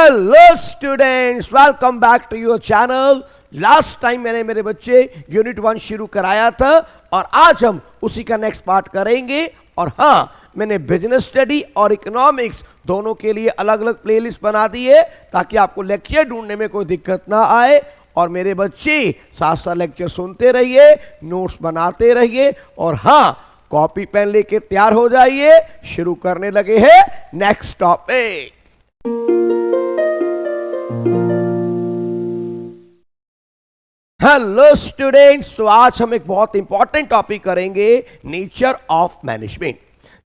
Hello students, welcome back to your channel. Last time मैंने मेरे बच्चे यूनिट 1 शुरू कराया था और आज हम उसी का नेक्स्ट पार्ट करेंगे। और हाँ, मैंने बिजनेस स्टडी और इकोनॉमिक्स दोनों के लिए अलग अलग प्लेलिस्ट बना दी है ताकि आपको लेक्चर ढूंढने में कोई दिक्कत ना आए। और मेरे बच्चे साथ साथ लेक्चर सुनते रहिए, नोट्स बनाते रहिए और हाँ, कॉपी पेन लेके तैयार हो जाइए। शुरू करने लगे हैं नेक्स्ट टॉपिक। हेलो स्टूडेंट्स, तो आज हम एक बहुत इंपॉर्टेंट टॉपिक करेंगे, नेचर ऑफ मैनेजमेंट।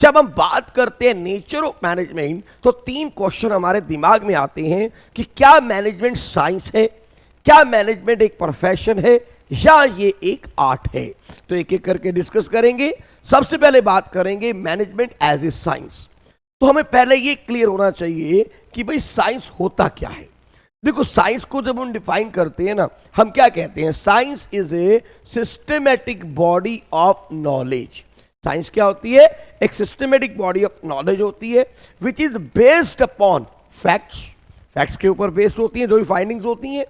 जब हम बात करते हैं नेचर ऑफ मैनेजमेंट तो 3 क्वेश्चन हमारे दिमाग में आते हैं कि क्या मैनेजमेंट साइंस है, क्या मैनेजमेंट एक प्रोफेशन है या ये एक आर्ट है। तो एक एक करके डिस्कस करेंगे। सबसे पहले बात करेंगे मैनेजमेंट एज ए साइंस। तो हमें पहले ये क्लियर होना चाहिए कि भाई साइंस होता क्या है। देखो, साइंस को जब हम डिफाइन करते हैं ना, हम क्या कहते हैं, science is a systematic body of knowledge. Science क्या होती है? एक सिस्टमैटिक बॉडी ऑफ नॉलेज होती है which is based upon facts. Facts के ऊपर बेस्ड होती है जो भी फाइंडिंग्स होती हैं।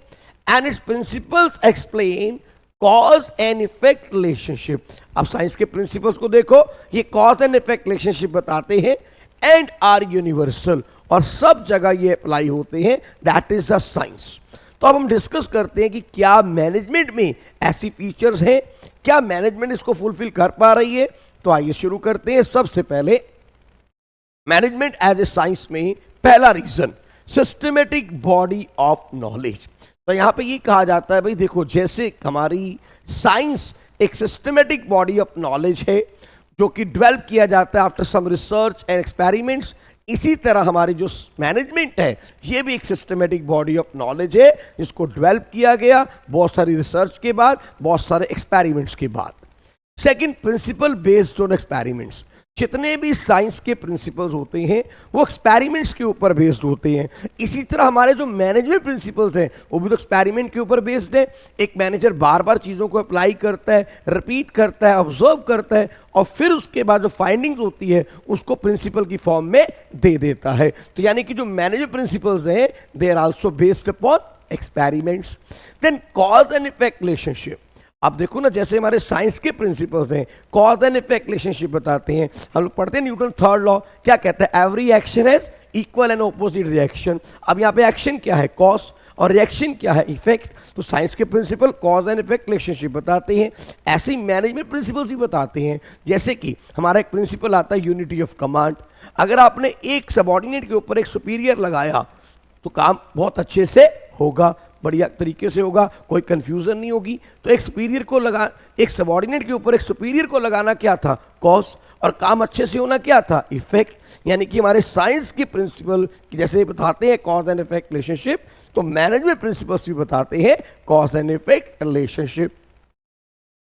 And it's principles explain cause and effect relationship. अब साइंस के प्रिंसिपल्स को देखो, ये कॉज एंड इफेक्ट रिलेशनशिप बताते हैं एंड आर यूनिवर्सल, और सब जगह ये अप्लाई होते हैं। That is the science. तो अब हम डिस्कस करते हैं कि क्या मैनेजमेंट में ऐसी फीचर्स हैं, क्या मैनेजमेंट इसको फुलफिल कर पा रही है। तो आइए शुरू करते हैं। सबसे पहले मैनेजमेंट एज ए साइंस में पहला reason, systematic body of knowledge. तो यहां पे ये कहा जाता है, भाई देखो, जैसे हमारी साइंस एक सिस्टमेटिक बॉडी ऑफ नॉलेज है जो कि डेवलप किया जाता है after some research and experiments, इसी तरह हमारी जो मैनेजमेंट है ये भी एक सिस्टमेटिक बॉडी ऑफ नॉलेज है जिसको डेवलप किया गया बहुत सारी रिसर्च के बाद, बहुत सारे एक्सपेरिमेंट्स के बाद। Second, principle based on experiments. जितने भी साइंस के प्रिंसिपल्स होते हैं वो एक्सपेरिमेंट्स के ऊपर बेस्ड होते हैं। इसी तरह हमारे जो मैनेजमेंट प्रिंसिपल्स हैं वो भी तो एक्सपेरिमेंट के ऊपर बेस्ड है। एक मैनेजर बार बार चीज़ों को अप्लाई करता है, रिपीट करता है, ऑब्जर्व करता है और फिर उसके बाद जो फाइंडिंग्स होती है उसको प्रिंसिपल की फॉर्म में दे देता है। तो यानी कि जो मैनेजमेंट प्रिंसिपल्स हैं they are also based upon experiments. Then cause and effect relationship. अब देखो ना, जैसे हमारे साइंस के प्रिंसिपल्स हैं, कॉज एंड इफेक्ट रिलेशनशिप बताते हैं। हम लोग पढ़ते हैं न्यूटन थर्ड लॉ, क्या कहता है, every action has equal and opposite reaction. अब यहाँ पे एक्शन क्या है, कॉज, और रिएक्शन क्या है, इफेक्ट। तो साइंस के principle cause and effect relationship बताते हैं। ऐसे ही मैनेजमेंट प्रिंसिपल्स भी बताते हैं। जैसे कि हमारा एक प्रिंसिपल आता है यूनिटी ऑफ कमांड। अगर आपने एक सबऑर्डिनेट के ऊपर एक सुपीरियर लगाया तो काम बहुत अच्छे से होगा, बढ़िया तरीके से होगा, कोई कंफ्यूजन नहीं होगी। तो एक सुपीरियर को लगा, एक सबऑर्डिनेट के ऊपर एक सुपीरियर को लगाना क्या था, कॉज, और काम अच्छे से होना क्या था, इफेक्ट। यानी कि हमारे साइंस के प्रिंसिपल जैसे बताते हैं कॉज एंड इफेक्ट रिलेशनशिप, तो मैनेजमेंट प्रिंसिपल्स भी बताते हैं cause and effect relationship.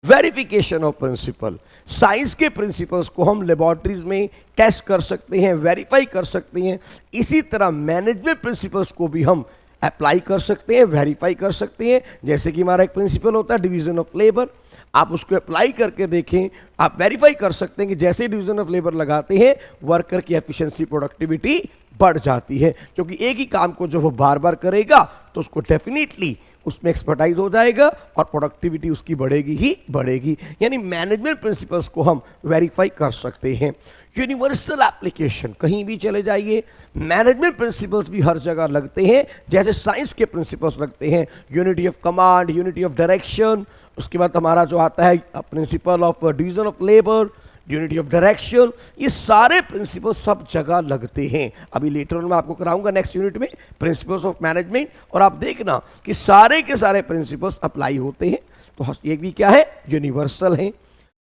Verification of principle. Science के प्रिंसिपल्स को हम लेबोरेटरीज में टेस्ट कर सकते हैं, वेरीफाई कर सकते हैं। इसी तरह मैनेजमेंट प्रिंसिपल्स को भी हम अप्लाई कर सकते हैं, वेरीफाई कर सकते हैं। जैसे कि हमारा एक प्रिंसिपल होता है डिवीजन ऑफ लेबर, आप उसको अप्लाई करके देखें, आप वेरीफाई कर सकते हैं कि जैसे डिवीजन ऑफ लेबर लगाते हैं वर्कर की एफिशिएंसी, प्रोडक्टिविटी बढ़ जाती है। क्योंकि एक ही काम को जो वो बार बार करेगा तो उसको डेफिनेटली उसमें एक्सपर्टाइज हो जाएगा और प्रोडक्टिविटी उसकी बढ़ेगी ही बढ़ेगी। यानी मैनेजमेंट प्रिंसिपल्स को हम वेरीफाई कर सकते हैं। यूनिवर्सल एप्लीकेशन, कहीं भी चले जाइए मैनेजमेंट प्रिंसिपल्स भी हर जगह लगते हैं, जैसे साइंस के प्रिंसिपल्स लगते हैं, unity of command, unity of direction. उसके बाद हमारा जो आता है principle of division of labour, unity of direction, ये सारे प्रिंसिपल सब जगह लगते हैं। अभी लेटर ऑन मैं आपको कराऊंगा नेक्स्ट यूनिट में प्रिंसिपल्स ऑफ मैनेजमेंट, और आप देखना कि सारे के सारे प्रिंसिपल्स अप्लाई होते हैं। तो ये भी क्या है, यूनिवर्सल हैं।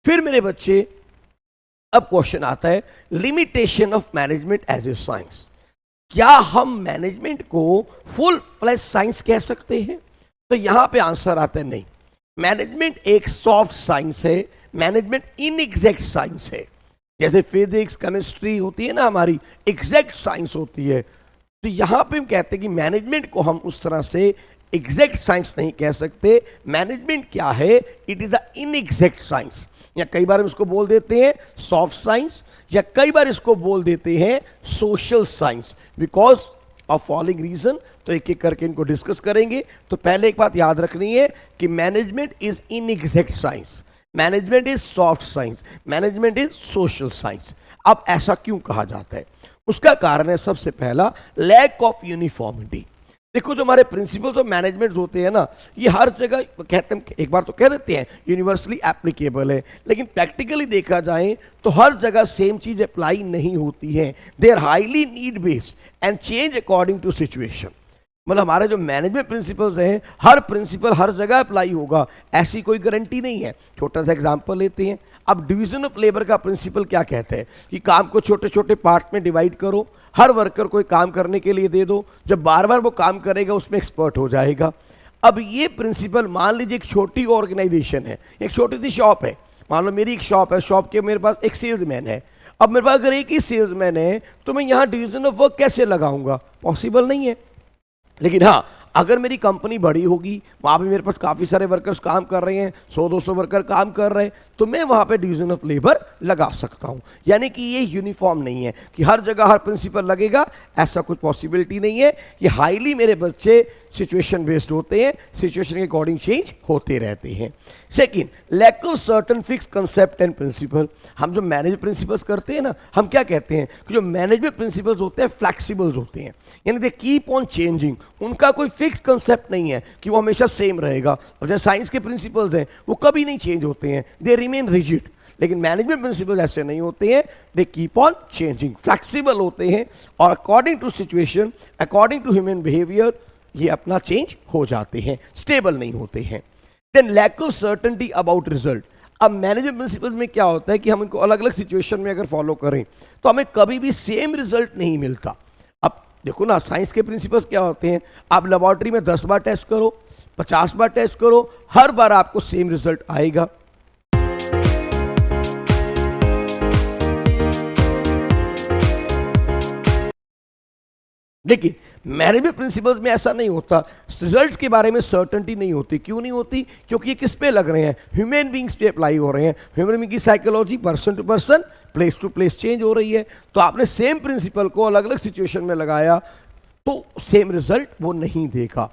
फिर मेरे बच्चे अब क्वेश्चन आता है, limitation of management as a science. क्या हम मैनेजमेंट को फुल फ्लैश साइंस कह सकते हैं? तो यहां पे आंसर आता है नहीं। मैनेजमेंट एक सॉफ्ट साइंस है, मैनेजमेंट इनएग्जैक्ट साइंस है। जैसे फिजिक्स, केमिस्ट्री होती है ना हमारी, एग्जैक्ट साइंस होती है। तो यहां पे हम कहते हैं कि मैनेजमेंट को हम उस तरह से एग्जैक्ट साइंस नहीं कह सकते। मैनेजमेंट क्या है, इट इज अ इनएग्जैक्ट साइंस, या कई बार हम इसको बोल देते हैं सॉफ्ट साइंस, या कई बार इसको बोल देते हैं social science, because of following reason. तो एक एक करके इनको डिस्कस करेंगे। तो पहले एक बात याद रखनी है कि management is inexact science, management is soft science, management is social science. अब ऐसा क्यों कहा जाता है? उसका कारण है सबसे पहला लैक ऑफ यूनिफॉर्मिटी। देखो जो हमारे प्रिंसिपल्स ऑफ मैनेजमेंट होते हैं ना, ये हर जगह कहते हैं, एक बार तो कह देते हैं यूनिवर्सली एप्लीकेबल है, लेकिन प्रैक्टिकली देखा जाए तो हर जगह सेम चीज अप्लाई नहीं होती है। They are highly need based and change according to situation. मतलब हमारे जो मैनेजमेंट प्रिंसिपल्स हैं, हर प्रिंसिपल हर जगह अप्लाई होगा ऐसी कोई गारंटी नहीं है। छोटा सा एग्जांपल लेते हैं। अब डिवीजन ऑफ लेबर का प्रिंसिपल क्या कहता है कि काम को छोटे छोटे पार्ट में डिवाइड करो, हर वर्कर को एक काम करने के लिए दे दो, जब बार बार वो काम करेगा उसमें एक्सपर्ट हो जाएगा। अब ये प्रिंसिपल मान लीजिए एक छोटी ऑर्गेनाइजेशन है, एक छोटी सी शॉप है, मान लो मेरी एक शॉप है, शॉप के मेरे पास एक सेल्समैन है। अब मेरे पास अगर एक ही सेल्समैन है तो मैं यहाँ डिवीजन ऑफ वर्क कैसे लगाऊंगा? पॉसिबल नहीं है। लेकिन हाँ, अगर मेरी कंपनी बड़ी होगी, वहाँ भी मेरे पास काफ़ी सारे वर्कर्स काम कर रहे हैं, 100-200 वर्कर काम कर रहे हैं, तो मैं वहाँ पे डिवीजन ऑफ लेबर लगा सकता हूँ। यानी कि ये यूनिफॉर्म नहीं है कि हर जगह हर प्रिंसिपल लगेगा, ऐसा कुछ पॉसिबिलिटी नहीं है। ये हाईली मेरे बच्चे सिचुएशन बेस्ड होते हैं, सिचुएशन के अकॉर्डिंग चेंज होते रहते हैं। Second, lack of certain fix concept and principle. हम जो मैनेजमेंट प्रिंसिपल्स करते हैं ना, हम क्या कहते हैं कि जो मैनेजमेंट प्रिंसिपल्स होते हैं फ्लैक्सिबल्स होते हैं, यानी दे कीप ऑन चेंजिंग। उनका कोई फिक्स कंसेप्ट नहीं है कि वो हमेशा सेम रहेगा। और जैसे साइंस के प्रिंसिपल्स हैं वो कभी नहीं चेंज होते हैं, दे रिमेन रिजिड। लेकिन मैनेजमेंट प्रिंसिपल्स ऐसे नहीं होते हैं, they keep on changing, flexible होते हैं और according to situation, according to human behaviour ये अपना चेंज हो जाते हैं, स्टेबल नहीं होते हैं। Then lack of certainty about result. अब मैनेजमेंट प्रिंसिपल्स में क्या होता है कि हम इनको अलग अलग सिचुएशन में अगर फॉलो करें तो हमें कभी भी सेम रिजल्ट नहीं मिलता। अब देखो ना, साइंस के प्रिंसिपल्स क्या होते हैं, आप लेबोरेटरी में 10 बार टेस्ट करो, 50 बार टेस्ट करो, हर बार आपको सेम रिजल्ट आएगा। लेकिन मैनेजमेंट प्रिंसिपल्स में ऐसा नहीं होता, रिजल्ट्स के बारे में सर्टेनिटी नहीं होती। क्यों नहीं होती? क्योंकि ये किस पे लग रहे हैं? ह्यूमन बींग्स पे अप्लाई हो रहे हैं। ह्यूमन बींग की psychology person to person, place to place change हो रही है। तो आपने सेम प्रिंसिपल को अलग अलग सिचुएशन में लगाया तो सेम रिजल्ट वो नहीं देगा।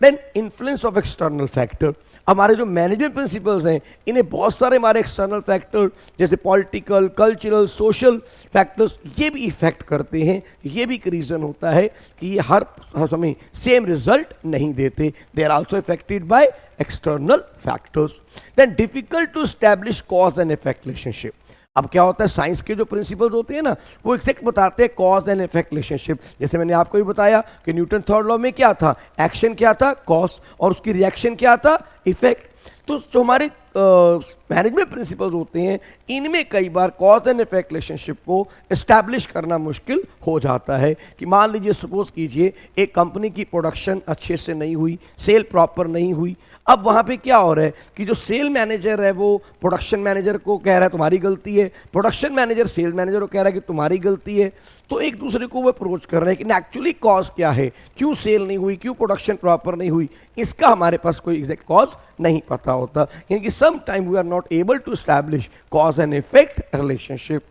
Then influence of external factor. हमारे जो मैनेजमेंट प्रिंसिपल्स हैं इन्हें बहुत सारे हमारे एक्सटर्नल फैक्टर जैसे पॉलिटिकल, कल्चरल, सोशल फैक्टर्स ये भी इफेक्ट करते हैं। ये भी एक रीज़न होता है कि ये हर समय सेम रिजल्ट नहीं देते। They are also affected by external factors. Then difficult to establish cause and effect relationship. अब क्या होता है, साइंस के जो प्रिंसिपल्स होते हैं ना वो एग्जैक्ट बताते हैं कॉज एंड इफेक्ट रिलेशनशिप। जैसे मैंने आपको भी बताया कि न्यूटन थर्ड लॉ में क्या था, एक्शन क्या था, कॉज, और उसकी रिएक्शन क्या था, इफेक्ट। तो जो हमारे मैनेजमेंट प्रिंसिपल्स होते हैं इनमें कई बार कॉज एंड इफेक्ट रिलेशनशिप को एस्टैब्लिश करना मुश्किल हो जाता है। कि मान लीजिए, सपोज कीजिए एक कंपनी की प्रोडक्शन अच्छे से नहीं हुई, सेल प्रॉपर नहीं हुई। अब वहाँ पे क्या हो रहा है कि जो सेल मैनेजर है वो प्रोडक्शन मैनेजर को कह रहा है तुम्हारी गलती है, प्रोडक्शन मैनेजर सेल मैनेजर को कह रहा है कि तुम्हारी गलती है। तो एक दूसरे को वो अप्रोच कर रहे हैं कि एक्चुअली कॉज क्या है, क्यों सेल नहीं हुई, क्यों प्रोडक्शन प्रॉपर नहीं हुई, इसका हमारे पास कोई एग्जैक्ट कॉज नहीं पता होता। यानी कि some time we are not able to establish cause and effect relationship.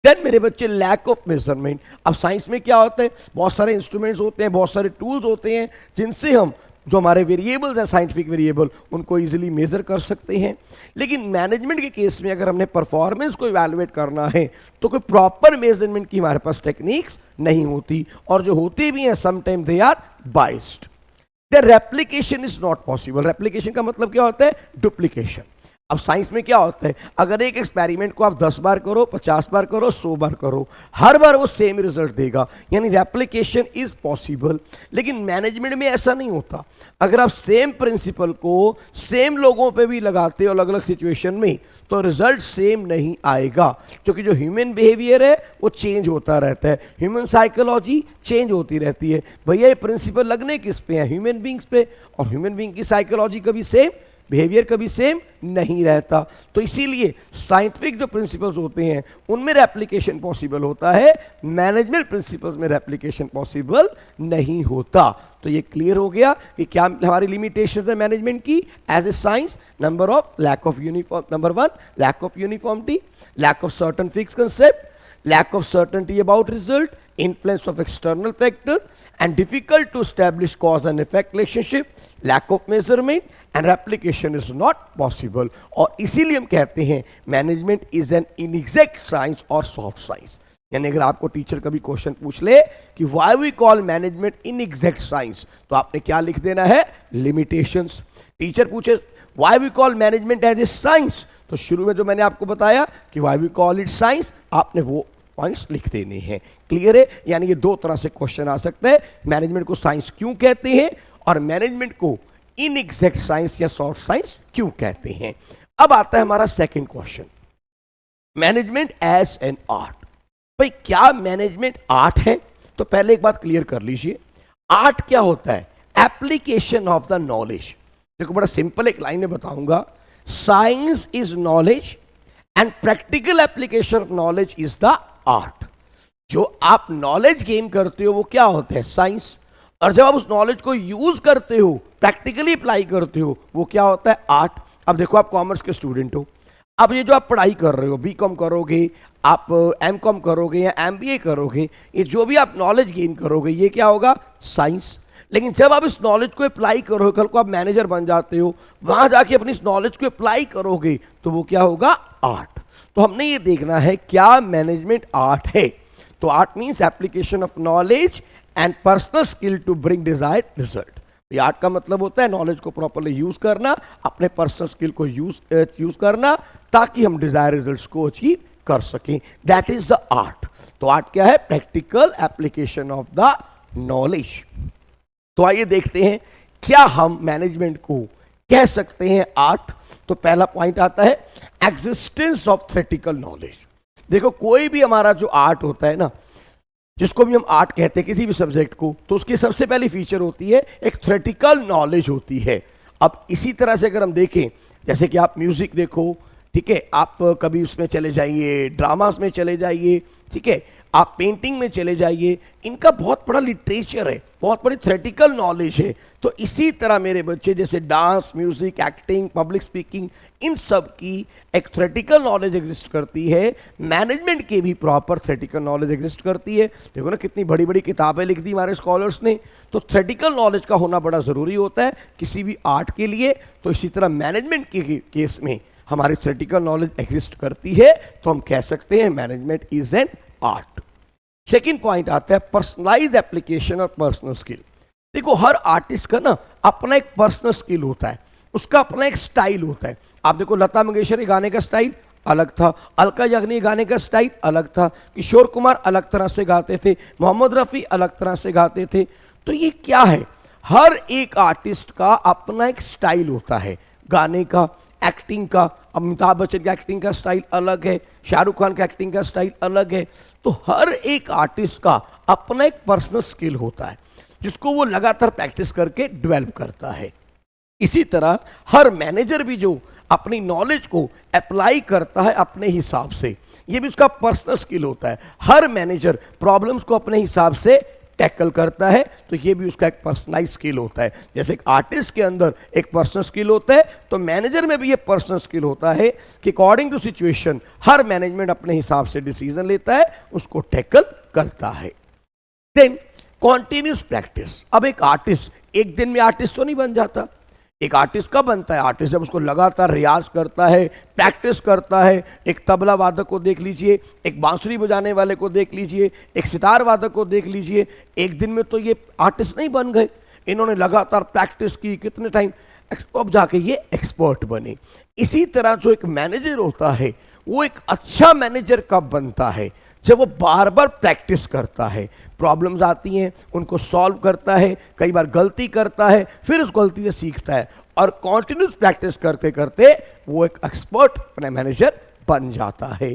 Then मेरे बच्चे, लैक ऑफ मेजरमेंट। अब साइंस में क्या होता है, बहुत सारे इंस्ट्रूमेंट्स होते हैं, बहुत सारे टूल्स होते हैं जिनसे हम जो हमारे वेरिएबल्स हैं, साइंटिफिक वेरिएबल, उनको इजीली मेजर कर सकते हैं। लेकिन मैनेजमेंट के केस में अगर हमने परफॉर्मेंस को इवैल्यूएट करना है तो कोई प्रॉपर मेजरमेंट की हमारे पास टेक्निक्स नहीं होती, और जो होती भी हैं sometime they are biased. The replication is not possible. Replication का मतलब क्या होता है, डुप्लीकेशन। अब साइंस में क्या होता है, अगर एक एक्सपेरिमेंट को आप 10 बार करो, 50 बार करो, 100 बार करो, हर बार वो सेम रिजल्ट देगा, यानी रेप्लिकेशन इज पॉसिबल। लेकिन मैनेजमेंट में ऐसा नहीं होता। अगर आप सेम प्रिंसिपल को सेम लोगों पे भी लगाते हो अलग अलग सिचुएशन में तो रिजल्ट सेम नहीं आएगा, क्योंकि जो ह्यूमन बिहेवियर है वो चेंज होता रहता है, ह्यूमन साइकोलॉजी चेंज होती रहती है। भैया ये प्रिंसिपल लगने किस पे है, ह्यूमन बींग्स पे, और ह्यूमन बींग की साइकोलॉजी कभी सेम, बिहेवियर कभी सेम नहीं रहता। तो इसीलिए साइंटिफिक जो प्रिंसिपल्स होते हैं उनमें रेप्लिकेशन पॉसिबल होता है, मैनेजमेंट प्रिंसिपल्स में रेप्लिकेशन पॉसिबल नहीं होता। तो ये क्लियर हो गया कि क्या हमारी लिमिटेशंस है मैनेजमेंट की as a science. Number of lack of uniform, number 1 lack of uniformity, lack of certain fix concept, lack of certainty about result, influence of external factor, and difficult to establish cause and effect relationship, lack of measurement and replication is not possible. और इसीलिए हम कहते हैं management is an inexact science और soft science. यानी अगर आपको teacher कभी क्वेश्चन पूछ ले कि why we call management inexact science, तो आपने क्या लिख देना है? लिमिटेशंस. टीचर पूछे why we call management as a science, तो शुरू में जो मैंने आपको बताया कि why we call it science, आपने वो पॉइंट्स लिख देने हैं. क्लियर है? यानी ये दो तरह से क्वेश्चन आ सकता है, मैनेजमेंट को साइंस क्यों कहते हैं और मैनेजमेंट को इनएग्जैक्ट साइंस या सॉफ्ट साइंस क्यों कहते हैं. अब आता है हमारा second question, management as an art. भाई क्या मैनेजमेंट आर्ट है? तो पहले एक बात क्लियर कर लीजिए, आर्ट क्या होता है? Application of the knowledge. देखो बड़ा सिंपल एक लाइन में बताऊंगा, science is knowledge and practical application of knowledge is the art. जो आप नॉलेज गेन करते हो वो क्या होता है? साइंस. और जब आप उस नॉलेज को यूज करते हो, प्रैक्टिकली अप्लाई करते हो, वो क्या होता है? आर्ट. अब देखो आप कॉमर्स के स्टूडेंट हो, अब ये जो आप पढ़ाई कर रहे हो, बीकॉम करोगे, आप एमकॉम करोगे या एमबीए करोगे, ये जो भी आप नॉलेज गेन करोगे ये क्या होगा? साइंस. लेकिन जब आप इस नॉलेज को अप्लाई करोगे, कल को आप मैनेजर बन जाते हो, वहां जाके अपनी इस नॉलेज को अप्लाई करोगे, तो वो क्या होगा? आर्ट. तो हमने ये देखना है क्या मैनेजमेंट आर्ट है. तो art means application of knowledge and personal skill to bring desired result. ये आर्ट का मतलब होता है नॉलेज को प्रॉपर्ली यूज करना, अपने पर्सनल स्किल को यूज करना, ताकि हम डिजायर रिजल्ट्स को अचीव कर सकें. That is the art. तो आर्ट क्या है? Practical application of the knowledge. तो आइए देखते हैं क्या हम मैनेजमेंट को कह सकते हैं आर्ट. तो पहला पॉइंट आता है एग्जिस्टेंस ऑफ थ्योरेटिकल नॉलेज. देखो कोई भी हमारा जो आर्ट होता है ना, जिसको भी हम आर्ट कहते हैं किसी भी सब्जेक्ट को, तो उसकी सबसे पहली फीचर होती है एक थ्योरेटिकल नॉलेज होती है. अब इसी तरह से अगर हम देखें, जैसे कि आप म्यूजिक देखो, ठीक है, आप कभी उसमें चले जाइए, ड्रामास में चले जाइए, ठीक है, आप पेंटिंग में चले जाइए, इनका बहुत बड़ा लिटरेचर है, बहुत बड़ी थ्योरेटिकल नॉलेज है. तो इसी तरह मेरे बच्चे जैसे dance, music, acting, public speaking, इन सब की एक थ्योरेटिकल नॉलेज एग्जिस्ट करती है. मैनेजमेंट की भी प्रॉपर थ्योरेटिकल नॉलेज एग्जिस्ट करती है. देखो ना कितनी बड़ी बड़ी किताबें लिख दी हमारे स्कॉलर्स ने. तो थ्योरेटिकल नॉलेज का होना बड़ा ज़रूरी होता है किसी भी आर्ट के लिए. तो इसी तरह मैनेजमेंट के केस में हमारी थ्योरेटिकल नॉलेज एग्जिस्ट करती है, तो हम कह सकते हैं management is an art. Second point आता है पर्सनलाइज एप्लीकेशन और पर्सनल स्किल. देखो हर आर्टिस्ट का ना अपना एक पर्सनल स्किल होता है, उसका अपना एक स्टाइल होता है. आप देखो लता मंगेशकर के गाने का स्टाइल अलग था, अलका याग्निक के गाने का स्टाइल अलग था, किशोर कुमार अलग तरह से गाते थे, मोहम्मद रफ़ी अलग तरह से गाते थे. तो ये क्या है? हर एक आर्टिस्ट का अपना एक स्टाइल होता है गाने का, एक्टिंग का. अमिताभ बच्चन का एक्टिंग का स्टाइल अलग है, शाहरुख खान का एक्टिंग का स्टाइल अलग है. तो हर एक आर्टिस्ट का अपना एक पर्सनल स्किल होता है जिसको वो लगातार प्रैक्टिस करके डेवलप करता है. इसी तरह हर मैनेजर भी जो अपनी नॉलेज को अप्लाई करता है अपने हिसाब से, ये भी उसका पर्सनल स्किल होता है. हर मैनेजर प्रॉब्लम्स को अपने हिसाब से टैकल करता है, तो ये भी उसका एक पर्सनलाइज स्किल होता है. जैसे एक आर्टिस्ट के अंदर एक पर्सनल स्किल होता है, तो मैनेजर में भी ये पर्सनल स्किल होता है कि अकॉर्डिंग टू सिचुएशन हर मैनेजमेंट अपने हिसाब से डिसीजन लेता है, उसको टैकल करता है. Then continuous practice. अब एक आर्टिस्ट एक दिन में आर्टिस्ट तो नहीं बन जाता. एक आर्टिस्ट कब बनता है? आर्टिस्ट जब उसको लगातार रियाज करता है, प्रैक्टिस करता है. एक तबला वादक को देख लीजिए, एक बांसुरी बजाने वाले को देख लीजिए, एक सितार वादक को देख लीजिए. एक दिन में तो ये आर्टिस्ट नहीं बन गए, इन्होंने लगातार प्रैक्टिस की, कितने टाइम, अब जाके ये एक्सपर्ट बने. इसी तरह जो एक मैनेजर होता है वो एक अच्छा मैनेजर कब बनता है? जब वो बार बार प्रैक्टिस करता है, प्रॉब्लम्स आती हैं उनको सॉल्व करता है, कई बार गलती करता है, फिर उस गलती से सीखता है, और कॉन्टिन्यूस प्रैक्टिस करते करते वो एक एक्सपर्ट अपना मैनेजर बन जाता है.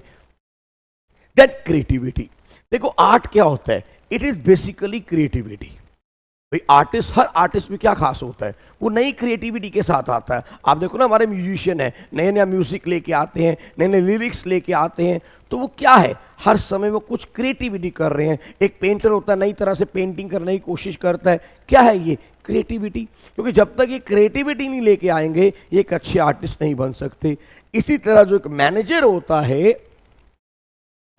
Then creativity. देखो आर्ट क्या होता है? It is basically creativity. भाई आर्टिस्ट, हर आर्टिस्ट में क्या खास होता है? वो नई क्रिएटिविटी के साथ आता है. आप देखो ना हमारे म्यूजिशियन है, नए नया म्यूजिक लेके आते हैं, नए नए लिरिक्स लेके आते हैं. तो वो क्या है? हर समय वो कुछ क्रिएटिविटी कर रहे हैं. एक पेंटर होता है, नई तरह से पेंटिंग करने की कोशिश करता है. क्या है ये? क्रिएटिविटी. क्योंकि जब तक ये क्रिएटिविटी नहीं लेके आएंगे ये एक अच्छे आर्टिस्ट नहीं बन सकते. इसी तरह जो एक मैनेजर होता है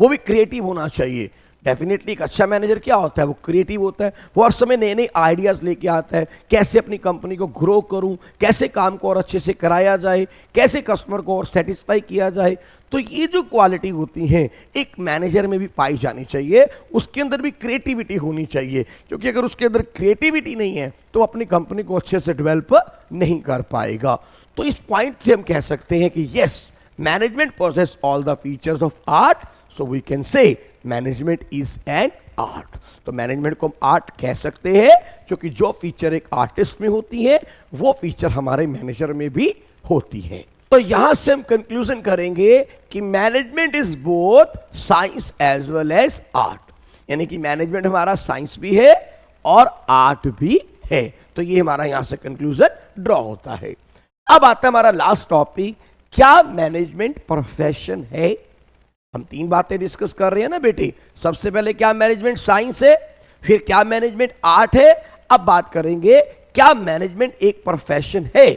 वो भी क्रिएटिव होना चाहिए. डेफिनेटली एक अच्छा मैनेजर क्या होता है, वो क्रिएटिव होता है, वो हर समय नए नए आइडियाज़ लेके आता है, कैसे अपनी कंपनी को ग्रो करूं, कैसे काम को और अच्छे से कराया जाए, कैसे कस्टमर को और सेटिस्फाई किया जाए। तो ये जो क्वालिटी होती हैं एक मैनेजर में भी पाई जानी चाहिए, उसके अंदर भी क्रिएटिविटी होनी चाहिए, क्योंकि अगर उसके अंदर क्रिएटिविटी नहीं है तो अपनी कंपनी को अच्छे से डेवलप नहीं कर पाएगा। तो इस पॉइंट से हम कह सकते हैं कि yes, management possess all the features of art, so we can say management is an art. तो मैनेजमेंट को हम आर्ट कह सकते हैं, क्योंकि जो फीचर एक आर्टिस्ट में होती है वो फीचर हमारे मैनेजर में भी होती है। तो यहां से हम कंक्लूजन करेंगे कि management is both science as well as art, यानी कि मैनेजमेंट हमारा साइंस भी है और आर्ट भी है। तो ये हमारा यहां से कंक्लूजन ड्रॉ होता है। अब आता है हमारा लास्ट टॉपिक, क्या मैनेजमेंट प्रोफेशन है। हम तीन बातें डिस्कस कर रहे हैं ना बेटे, सबसे पहले क्या मैनेजमेंट साइंस है, फिर क्या मैनेजमेंट आर्ट है, अब बात करेंगे क्या मैनेजमेंट एक प्रोफेशन है।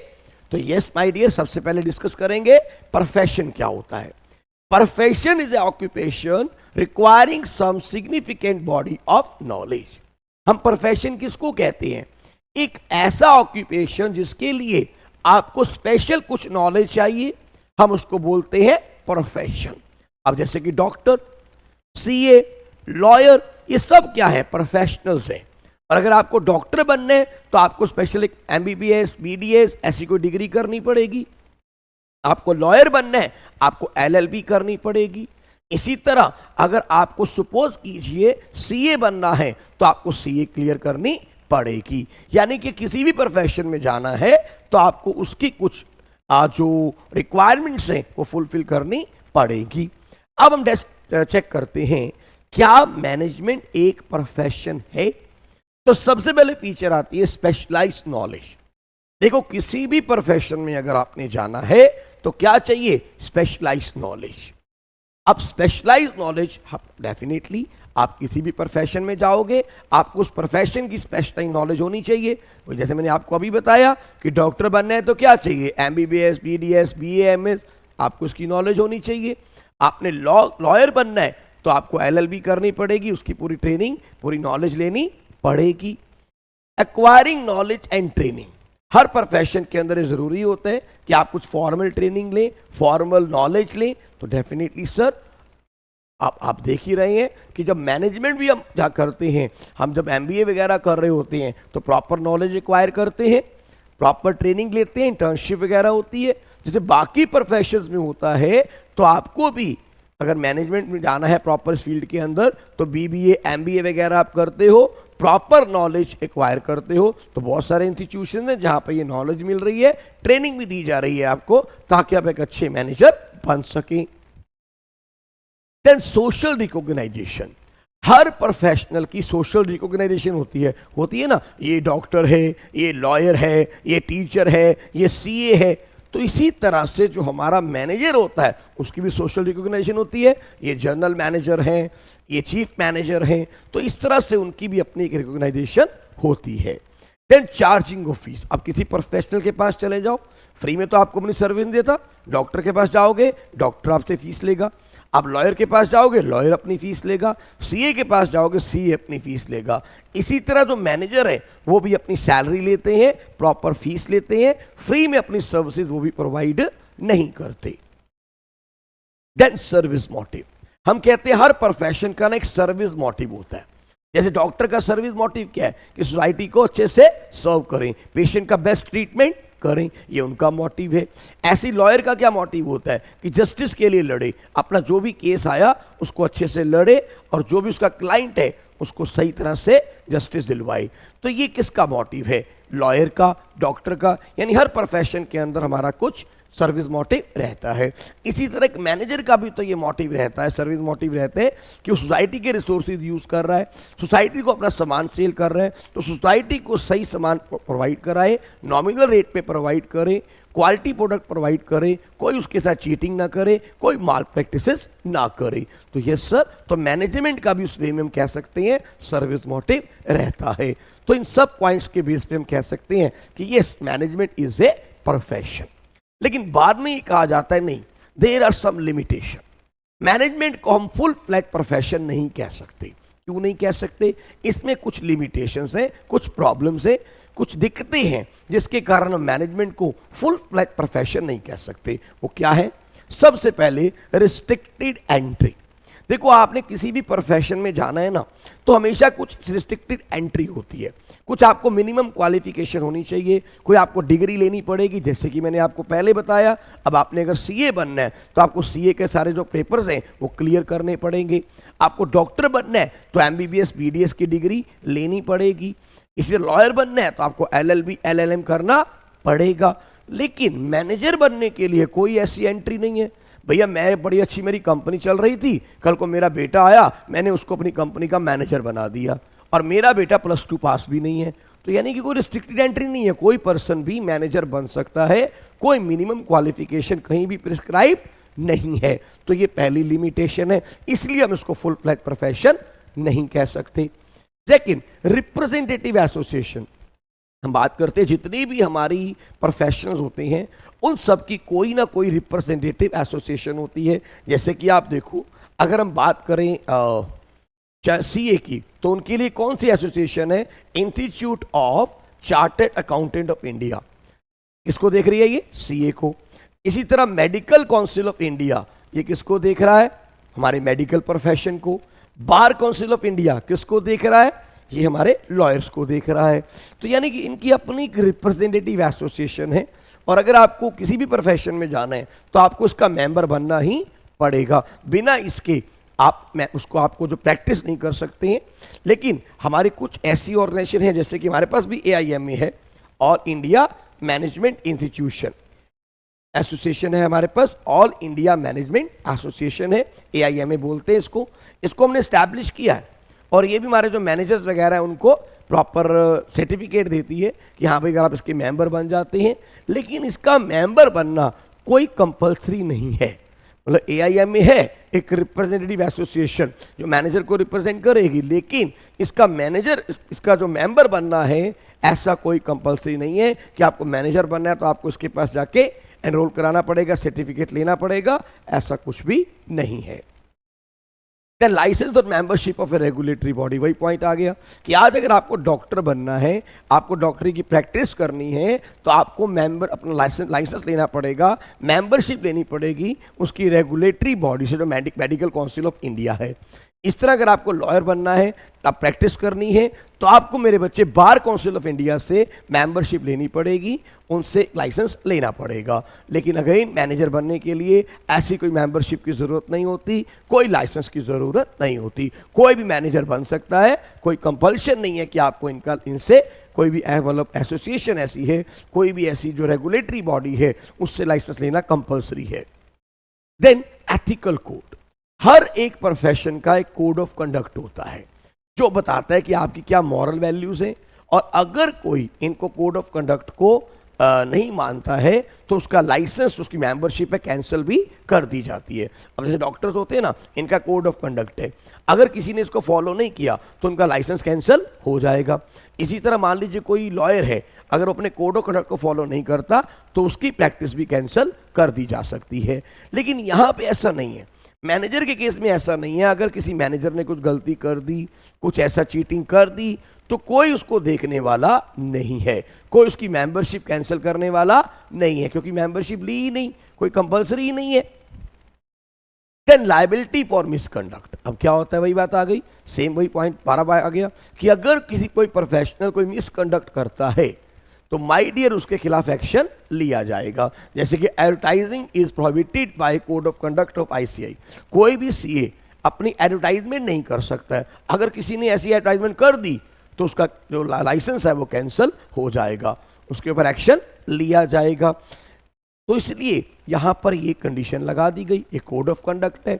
तो यस माय डियर, सबसे पहले डिस्कस करेंगे प्रोफेशन क्या होता है। Profession is a occupation requiring some significant body of knowledge. हम प्रोफेशन किसको कहते हैं, एक ऐसा ऑक्यूपेशन जिसके लिए आपको स्पेशल कुछ नॉलेज चाहिए, हम उसको बोलते हैं प्रोफेशन। अब जैसे कि डॉक्टर, सीए, लॉयर, ये सब क्या है, प्रोफेशनल्स हैं। और अगर आपको डॉक्टर बनना है तो आपको स्पेशल एक एमबीबीएस, बीडीएस ऐसी कोई डिग्री करनी पड़ेगी। आपको लॉयर बनना है, आपको एलएलबी करनी पड़ेगी। इसी तरह अगर आपको सपोज कीजिए सीए बनना है तो आपको सीए क्लियर करनी पड़ेगी। यानी कि किसी भी प्रोफेशन में जाना है तो आपको उसकी कुछ जो रिक्वायरमेंट्स हैं वो फुलफिल करनी पड़ेगी। अब हम चेक करते हैं क्या मैनेजमेंट एक प्रोफेशन है। तो सबसे पहले फीचर आती है स्पेशलाइज्ड नॉलेज। देखो, किसी भी प्रोफेशन में अगर आपने जाना है तो क्या चाहिए, स्पेशलाइज्ड नॉलेज। अब स्पेशलाइज्ड नॉलेज डेफिनेटली आप किसी भी प्रोफेशन में जाओगे आपको उस प्रोफेशन की स्पेशलाइज्ड नॉलेज होनी चाहिए। जैसे मैंने आपको अभी बताया कि डॉक्टर बनना है तो क्या चाहिए, एमबीबीएस, बीडीएस, बीए, एमएस, आपको उसकी नॉलेज होनी चाहिए। आपने लॉयर बनना है तो आपको एलएलबी करनी पड़ेगी, उसकी पूरी ट्रेनिंग, पूरी नॉलेज लेनी पड़ेगी। Acquiring knowledge and training, her profession के अंदर ये जरूरी होता है कि आप कुछ फॉर्मल ट्रेनिंग लें, फॉर्मल नॉलेज लें। तो डेफिनेटली सर, आप देख ही रहे हैं कि जब मैनेजमेंट भी हम क्या करते हैं, हम जब एमबीए वगैरह कर रहे होते हैं तो प्रॉपर नॉलेज एक्वायर करते हैं, प्रॉपर ट्रेनिंग लेते हैं, इंटर्नशिप वगैरह होती है। जैसे बाकी प्रोफेशंस में होता है तो आपको भी अगर मैनेजमेंट में जाना है प्रॉपर इस फील्ड के अंदर तो बीबीए, एमबीए वगैरह आप करते हो, प्रॉपर नॉलेज एक्वायर करते हो। तो बहुत सारे इंस्टीट्यूशन हैं जहां पर ये नॉलेज मिल रही है, ट्रेनिंग भी दी जा रही है आपको, ताकि आप एक अच्छे मैनेजर बन सकें। देन सोशल रिकॉग्नाइजेशन, हर प्रोफेशनल की सोशल रिकॉग्नाइजेशन होती है ना, ये डॉक्टर है, ये लॉयर है, ये टीचर है, ये सीए है। तो इसी तरह से जो हमारा मैनेजर होता है उसकी भी सोशल रिकॉग्नाइजेशन होती है। ये जनरल मैनेजर हैं, ये चीफ मैनेजर हैं, तो इस तरह से उनकी भी अपनी एक रिकॉग्नाइजेशन होती है। देन चार्जिंग ऑफ फीस, अब किसी प्रोफेशनल के पास चले जाओ, फ्री में तो आपको अपनी सर्विस नहीं देता। डॉक्टर के पास जाओगे, डॉक्टर आपसे फीस लेगा। आप लॉयर के पास जाओगे, लॉयर अपनी फीस लेगा। सीए के पास जाओगे, सीए अपनी फीस लेगा। इसी तरह जो मैनेजर है वो भी अपनी सैलरी लेते हैं, प्रॉपर फीस लेते हैं, फ्री में अपनी सर्विसेज वो भी प्रोवाइड नहीं करते। देन सर्विस मोटिव, हम कहते हैं हर प्रोफेशन का ना एक सर्विस मोटिव होता है। जैसे डॉक्टर का सर्विस मोटिव क्या है कि सोसाइटी को अच्छे से सर्व करें, पेशेंट का बेस्ट ट्रीटमेंट करें, ये उनका मोटिव है। ऐसी लॉयर का क्या मोटिव होता है कि जस्टिस के लिए लड़े, अपना जो भी केस आया उसको अच्छे से लड़े और जो भी उसका क्लाइंट है उसको सही तरह से जस्टिस दिलवाए। तो ये किसका मोटिव है, लॉयर का, डॉक्टर का। यानी हर प्रोफेशन के अंदर हमारा कुछ सर्विस मोटिव रहता है। इसी तरह एक मैनेजर का भी तो ये मोटिव रहता है, सर्विस मोटिव रहते हैं कि वो सोसाइटी के रिसोर्सेज यूज़ कर रहा है, सोसाइटी को अपना सामान सेल कर रहा है, तो सोसाइटी को सही सामान प्रोवाइड कराए, नॉमिनल रेट पे प्रोवाइड करे, क्वालिटी प्रोडक्ट प्रोवाइड करे, कोई उसके साथ चीटिंग ना करे, कोई माल प्रैक्टिसेस ना करे। तो यस सर, तो मैनेजमेंट का भी उस वे में हम कह सकते हैं सर्विस मोटिव रहता है। तो इन सब पॉइंट्स के बेस पे हम कह सकते हैं कि yes, management is a profession. लेकिन बाद में ये कहा जाता है नहीं, there are some limitation, management को हम फुल फ्लैज प्रोफेशन नहीं कह सकते। क्यों नहीं कह सकते? इसमें कुछ लिमिटेशंस हैं, कुछ प्रॉब्लम्स हैं, कुछ दिक्कतें हैं जिसके कारण हम मैनेजमेंट को फुल फ्लैज प्रोफेशन नहीं कह सकते। वो क्या है? सबसे पहले रिस्ट्रिक्टेड एंट्री। देखो, आपने किसी भी प्रोफेशन में जाना है ना, तो हमेशा कुछ रिस्ट्रिक्टेड एंट्री होती है। कुछ आपको मिनिमम क्वालिफिकेशन होनी चाहिए, कोई आपको डिग्री लेनी पड़ेगी, जैसे कि मैंने आपको पहले बताया। अब आपने अगर सीए बनना है तो आपको सीए के सारे जो पेपर्स हैं वो क्लियर करने पड़ेंगे। आपको डॉक्टर बनना है तो एमबीबीएस बीडीएस की डिग्री लेनी पड़ेगी। इसलिए लॉयर बनना है तो आपको एलएलबी एलएलएम करना पड़ेगा। लेकिन मैनेजर बनने के लिए कोई ऐसी एंट्री नहीं है। भैया, मैं बड़ी अच्छी मेरी कंपनी चल रही थी, कल को मेरा बेटा आया, मैंने उसको अपनी कंपनी का मैनेजर बना दिया, और मेरा बेटा +2 पास भी नहीं है, तो यानी कि कोई रिस्ट्रिक्टेड एंट्री नहीं है, कोई पर्सन भी मैनेजर बन सकता है, कोई मिनिमम क्वालिफिकेशन कहीं भी प्रिस्क्राइब नहीं है। तो ये पहली लिमिटेशन है, इसलिए हम इसको फुल फ्लैज प्रोफेशन नहीं कह सकते। Second, representative association. हम बात करते हैं जितनी भी हमारी प्रोफेशनल्स होते हैं उन सब की कोई ना कोई रिप्रेजेंटेटिव एसोसिएशन होती है। जैसे कि आप देखो, अगर हम बात करें सीए की, तो उनके लिए कौन सी एसोसिएशन है? Institute of chartered accountant of India. किसको देख रही है ये? सीए को। इसी तरह मेडिकल काउंसिल ऑफ इंडिया, ये किसको देख रहा है? हमारे मेडिकल प्रोफेशन को। बार काउंसिल ऑफ इंडिया किसको देख रहा है? ये हमारे लॉयर्स को देख रहा है। तो यानी कि इनकी अपनी एक रिप्रेजेंटेटिव एसोसिएशन है, और अगर आपको किसी भी प्रोफेशन में जाना है तो आपको इसका मेंबर बनना ही पड़ेगा। बिना इसके आपको जो प्रैक्टिस नहीं कर सकते हैं। लेकिन हमारी कुछ ऐसी ऑर्गेनाइजेशन है, जैसे कि हमारे पास भी AIMA है, all India management institution association है हमारे पास, ऑल इंडिया मैनेजमेंट एसोसिएशन है, AIMA बोलते हैं इसको हमने स्टैब्लिश किया है। और ये भी हमारे जो मैनेजर्स वगैरह हैं उनको प्रॉपर सर्टिफिकेट देती है कि हाँ भाई, अगर आप इसके मेंबर बन जाते हैं। लेकिन इसका मेंबर बनना कोई कंपलसरी नहीं है। मतलब AIMA है एक रिप्रेजेंटेटिव एसोसिएशन जो मैनेजर को रिप्रेजेंट करेगी, लेकिन इसका जो मेंबर बनना है ऐसा कोई कंपलसरी नहीं है कि आपको मैनेजर बनना है तो आपको इसके पास जाके एनरोल कराना पड़ेगा, सर्टिफिकेट लेना पड़ेगा, ऐसा कुछ भी नहीं है। लाइसेंस और membership of A regulatory body, वही पॉइंट आ गया कि आज अगर आपको डॉक्टर बनना है, आपको डॉक्टरी की प्रैक्टिस करनी है, तो आपको अपना लाइसेंस लेना पड़ेगा, मेंबरशिप लेनी पड़ेगी उसकी रेगुलेटरी बॉडी से, जो मेडिकल काउंसिल ऑफ इंडिया है। इस तरह अगर आपको लॉयर बनना है, आप प्रैक्टिस करनी है, तो आपको मेरे बच्चे बार काउंसिल ऑफ इंडिया से मेंबरशिप लेनी पड़ेगी, उनसे लाइसेंस लेना पड़ेगा। लेकिन अगेन मैनेजर बनने के लिए ऐसी कोई मेंबरशिप की ज़रूरत नहीं होती, कोई लाइसेंस की ज़रूरत नहीं होती, कोई भी मैनेजर बन सकता है, कोई कंपल्शन नहीं है कि आपको इनसे कोई भी मतलब एसोसिएशन ऐसी है, कोई भी ऐसी जो रेगुलेटरी बॉडी है उससे लाइसेंस लेना कंपल्सरी है। देन एथिकल कोड, हर एक प्रोफेशन का एक कोड ऑफ कंडक्ट होता है जो बताता है कि आपकी क्या मॉरल वैल्यूज हैं, और अगर कोई इनको कोड ऑफ कंडक्ट को नहीं मानता है तो उसका लाइसेंस, उसकी मेंबरशिप है, कैंसिल भी कर दी जाती है। अब जैसे डॉक्टर्स होते हैं ना, इनका कोड ऑफ कंडक्ट है, अगर किसी ने इसको फॉलो नहीं किया तो उनका लाइसेंस कैंसिल हो जाएगा। इसी तरह मान लीजिए कोई लॉयर है, अगर वो अपने कोड ऑफ कंडक्ट को फॉलो नहीं करता तो उसकी प्रैक्टिस भी कैंसिल कर दी जा सकती है। लेकिन यहाँ पे ऐसा नहीं है, मैनेजर के केस में ऐसा नहीं है। अगर किसी मैनेजर ने कुछ गलती कर दी, कुछ ऐसा चीटिंग कर दी, तो कोई उसको देखने वाला नहीं है, कोई उसकी मेंबरशिप कैंसिल करने वाला नहीं है, क्योंकि मेंबरशिप ली ही नहीं, कोई कंपलसरी ही नहीं है। देन लायबिलिटी फॉर मिसकंडक्ट, अब क्या होता है, वही बात आ गई, सेम वही पॉइंट 12 आ गया कि अगर कोई प्रोफेशनल कोई मिसकंडक्ट करता है तो माय डियर उसके खिलाफ एक्शन लिया जाएगा। जैसे कि advertising is prohibited by code of conduct of ICI, कोई भी CA अपनी एडवर्टाइजमेंट नहीं कर सकता है। अगर किसी ने ऐसी एडवर्टाइजमेंट कर दी तो उसका जो लाइसेंस है वो कैंसिल हो जाएगा, उसके ऊपर एक्शन लिया जाएगा। तो इसलिए यहाँ पर ये कंडीशन लगा दी गई, एक कोड ऑफ कंडक्ट है।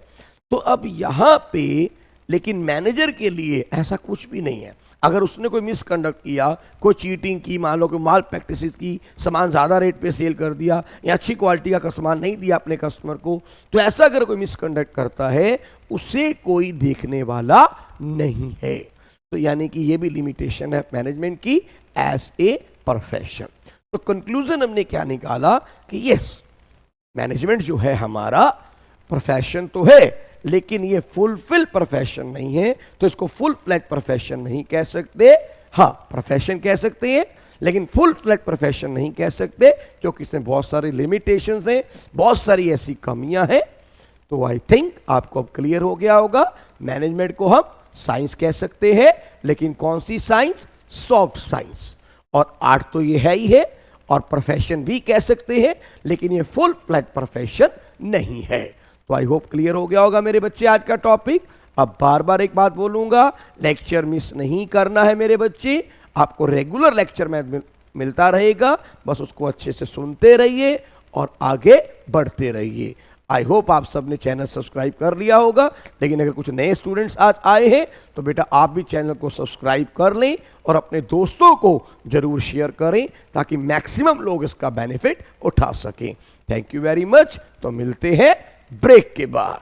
तो अब यहाँ पे लेकिन मैनेजर के लिए ऐसा कुछ भी नहीं है। अगर उसने कोई मिसकंडक्ट किया, कोई चीटिंग की, मान लो कोई माल प्रैक्टिसेस की, सामान ज़्यादा रेट पे सेल कर दिया या अच्छी क्वालिटी का सामान नहीं दिया अपने कस्टमर को, तो ऐसा अगर कोई मिसकंडक्ट करता है उसे कोई देखने वाला नहीं है। तो यानी कि ये भी लिमिटेशन है मैनेजमेंट की एज ए प्रोफेशन। तो कंक्लूजन हमने क्या निकाला कि यस, मैनेजमेंट जो है हमारा प्रोफेशन तो है लेकिन ये फुलफिल प्रोफेशन नहीं है, तो इसको फुल फ्लैज प्रोफेशन नहीं कह सकते। हाँ, प्रोफेशन कह सकते हैं लेकिन फुल फ्लैज प्रोफेशन नहीं कह सकते क्योंकि इसमें बहुत सारी लिमिटेशंस हैं, बहुत सारी ऐसी कमियां हैं। तो आई थिंक आपको अब क्लियर हो गया होगा। मैनेजमेंट को हम साइंस कह सकते हैं लेकिन कौन सी साइंस? Soft science. और आर्ट तो ये है ही है, और प्रोफेशन भी कह सकते हैं लेकिन ये फुल फ्लैज प्रोफेशन नहीं है। तो आई होप क्लियर हो गया होगा मेरे बच्चे आज का टॉपिक। अब बार बार एक बात बोलूंगा, लेक्चर मिस नहीं करना है मेरे बच्चे। आपको रेगुलर लेक्चर में मिलता रहेगा, बस उसको अच्छे से सुनते रहिए और आगे बढ़ते रहिए। आई होप आप सबने चैनल सब्सक्राइब कर लिया होगा, लेकिन अगर कुछ नए स्टूडेंट्स आज आए हैं तो बेटा आप भी चैनल को सब्सक्राइब कर लें और अपने दोस्तों को जरूर शेयर करें ताकि मैक्सिमम लोग इसका बेनिफिट उठा सकें। Thank you very much. तो मिलते हैं ब्रेक के बाद।